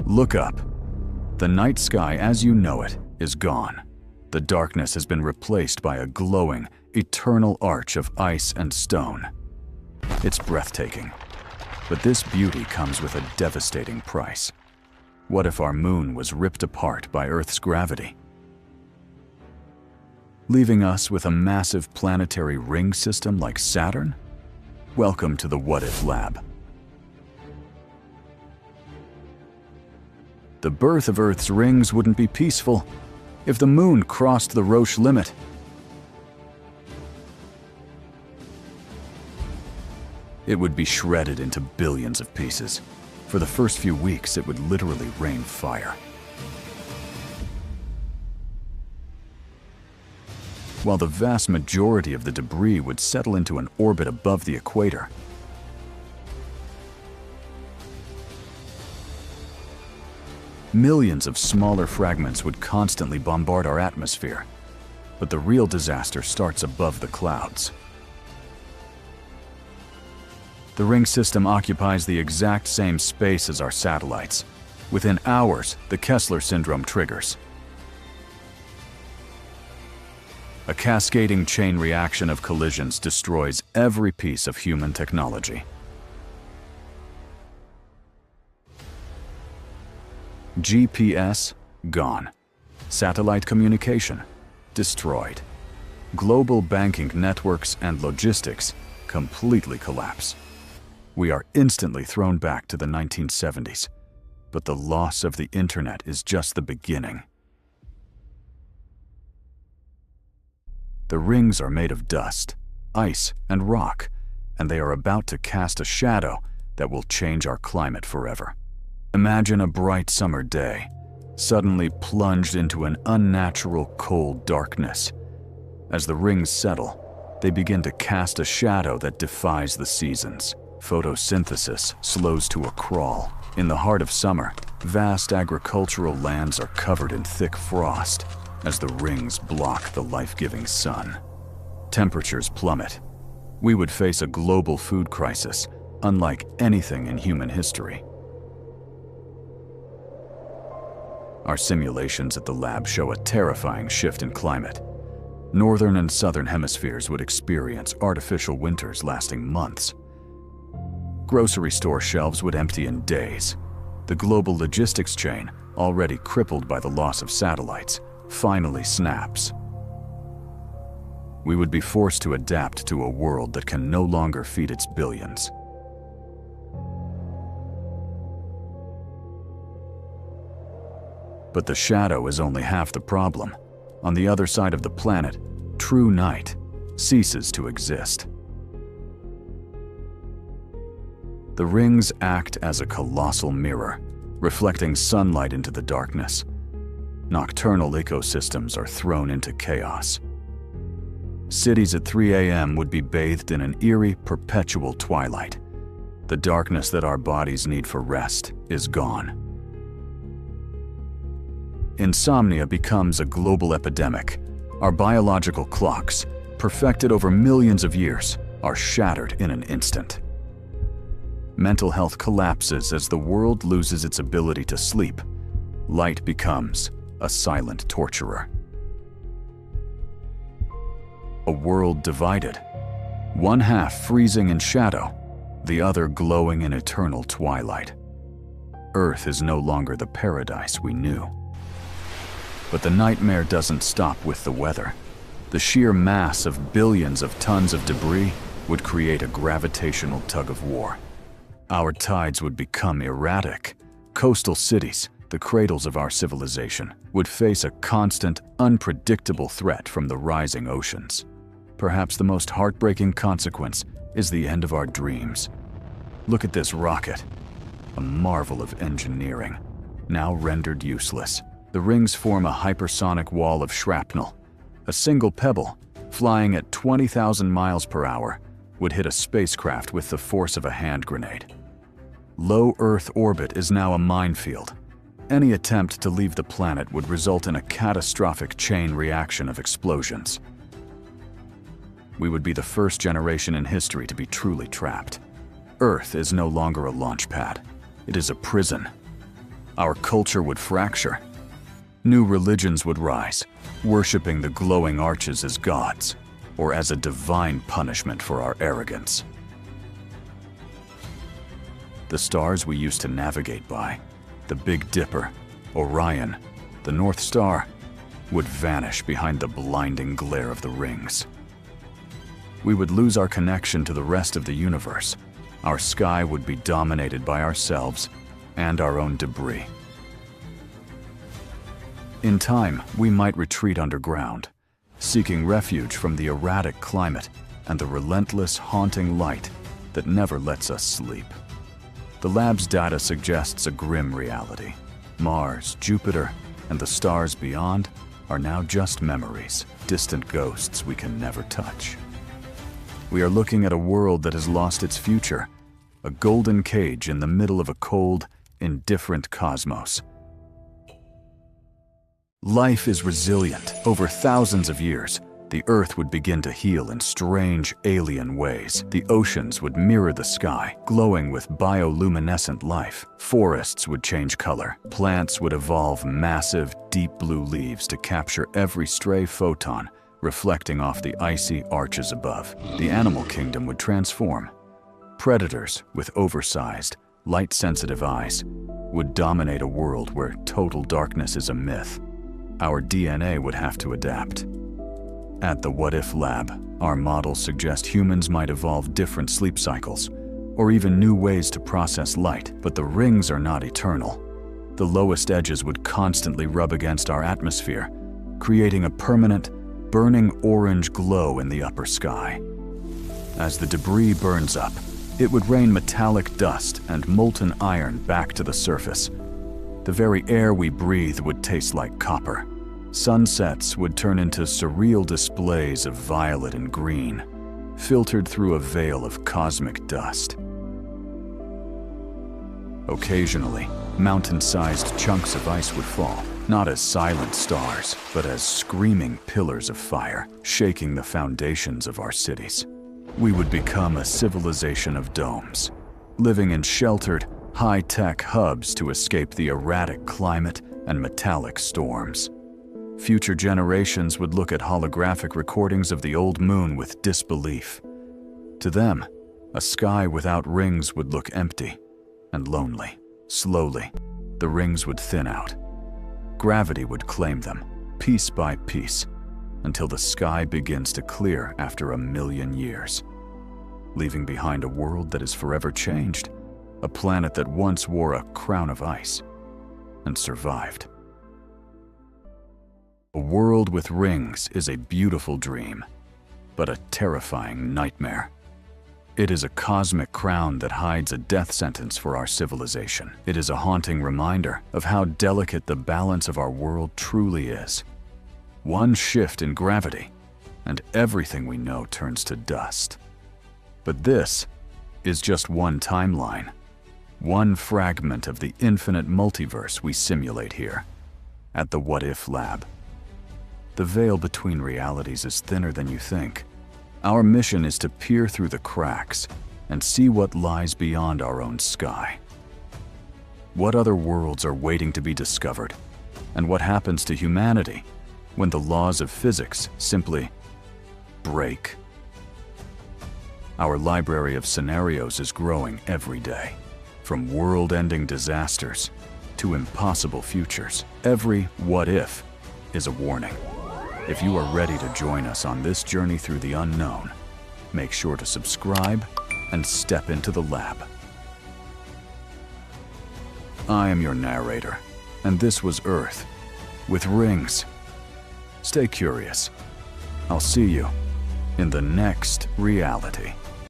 Look up. The night sky as you know it is gone. The darkness has been replaced by a glowing, eternal arch of ice and stone. It's breathtaking. But this beauty comes with a devastating price. What if our moon was ripped apart by Earth's gravity, leaving us with a massive planetary ring system like Saturn? Welcome to the What If Lab. The birth of Earth's rings wouldn't be peaceful if the moon crossed the Roche limit. It would be shredded into billions of pieces. For the first few weeks, it would literally rain fire. While the vast majority of the debris would settle into an orbit above the equator. Millions of smaller fragments would constantly bombard our atmosphere, but the real disaster starts above the clouds. The ring system occupies the exact same space as our satellites. Within hours, the Kessler syndrome triggers. A cascading chain reaction of collisions destroys every piece of human technology. GPS, gone. Satellite communication, destroyed. Global banking networks and logistics completely collapse. We are instantly thrown back to the 1970s, but the loss of the internet is just the beginning. The rings are made of dust, ice, and rock, and they are about to cast a shadow that will change our climate forever. Imagine a bright summer day, suddenly plunged into an unnatural cold darkness. As the rings settle, they begin to cast a shadow that defies the seasons. Photosynthesis slows to a crawl. In the heart of summer, vast agricultural lands are covered in thick frost as the rings block the life-giving sun. Temperatures plummet. We would face a global food crisis, unlike anything in human history. Our simulations at the lab show a terrifying shift in climate. Northern and southern hemispheres would experience artificial winters lasting months. Grocery store shelves would empty in days. The global logistics chain, already crippled by the loss of satellites, finally snaps. We would be forced to adapt to a world that can no longer feed its billions. But the shadow is only half the problem. On the other side of the planet, true night ceases to exist. The rings act as a colossal mirror, reflecting sunlight into the darkness. Nocturnal ecosystems are thrown into chaos. Cities at 3 a.m. would be bathed in an eerie, perpetual twilight. The darkness that our bodies need for rest is gone. Insomnia becomes a global epidemic. Our biological clocks, perfected over millions of years, are shattered in an instant. Mental health collapses as the world loses its ability to sleep. Light becomes a silent torturer. A world divided. One half freezing in shadow, the other glowing in eternal twilight. Earth is no longer the paradise we knew. But the nightmare doesn't stop with the weather. The sheer mass of billions of tons of debris would create a gravitational tug-of-war. Our tides would become erratic. Coastal cities, the cradles of our civilization, would face a constant, unpredictable threat from the rising oceans. Perhaps the most heartbreaking consequence is the end of our dreams. Look at this rocket, a marvel of engineering, now rendered useless. The rings form a hypersonic wall of shrapnel. A single pebble, flying at 20,000 miles per hour, would hit a spacecraft with the force of a hand grenade. Low Earth orbit is now a minefield. Any attempt to leave the planet would result in a catastrophic chain reaction of explosions. We would be the first generation in history to be truly trapped. Earth is no longer a launch pad. It is a prison. Our culture would fracture. New religions would rise, worshipping the glowing arches as gods, or as a divine punishment for our arrogance. The stars we used to navigate by, the Big Dipper, Orion, the North Star, would vanish behind the blinding glare of the rings. We would lose our connection to the rest of the universe. Our sky would be dominated by ourselves and our own debris. In time, we might retreat underground, seeking refuge from the erratic climate and the relentless, haunting light that never lets us sleep. The lab's data suggests a grim reality. Mars, Jupiter, and the stars beyond are now just memories, distant ghosts we can never touch. We are looking at a world that has lost its future, a golden cage in the middle of a cold, indifferent cosmos. Life is resilient. Over thousands of years, the Earth would begin to heal in strange, alien ways. The oceans would mirror the sky, glowing with bioluminescent life. Forests would change color. Plants would evolve massive, deep blue leaves to capture every stray photon, reflecting off the icy arches above. The animal kingdom would transform. Predators with oversized, light-sensitive eyes would dominate a world where total darkness is a myth. Our DNA would have to adapt. At the What If Lab, our models suggest humans might evolve different sleep cycles, or even new ways to process light, but the rings are not eternal. The lowest edges would constantly rub against our atmosphere, creating a permanent, burning orange glow in the upper sky. As the debris burns up, it would rain metallic dust and molten iron back to the surface. The very air we breathe would taste like copper. Sunsets would turn into surreal displays of violet and green, filtered through a veil of cosmic dust. Occasionally, mountain-sized chunks of ice would fall, not as silent stars, but as screaming pillars of fire, shaking the foundations of our cities. We would become a civilization of domes, living in sheltered, high-tech hubs to escape the erratic climate and metallic storms. Future generations would look at holographic recordings of the old moon with disbelief. To them, a sky without rings would look empty and lonely. Slowly, the rings would thin out. Gravity would claim them, piece by piece, until the sky begins to clear after 1,000,000 years, leaving behind a world that is forever changed, a planet that once wore a crown of ice and survived. A world with rings is a beautiful dream, but a terrifying nightmare. It is a cosmic crown that hides a death sentence for our civilization. It is a haunting reminder of how delicate the balance of our world truly is. One shift in gravity, and everything we know turns to dust. But this is just one timeline, one fragment of the infinite multiverse we simulate here at the What If Lab. The veil between realities is thinner than you think. Our mission is to peer through the cracks and see what lies beyond our own sky. What other worlds are waiting to be discovered? And what happens to humanity when the laws of physics simply break? Our library of scenarios is growing every day. From world-ending disasters to impossible futures, every what if is a warning. If you are ready to join us on this journey through the unknown, make sure to subscribe and step into the lab. I am your narrator, and this was Earth, with rings. Stay curious. I'll see you in the next reality.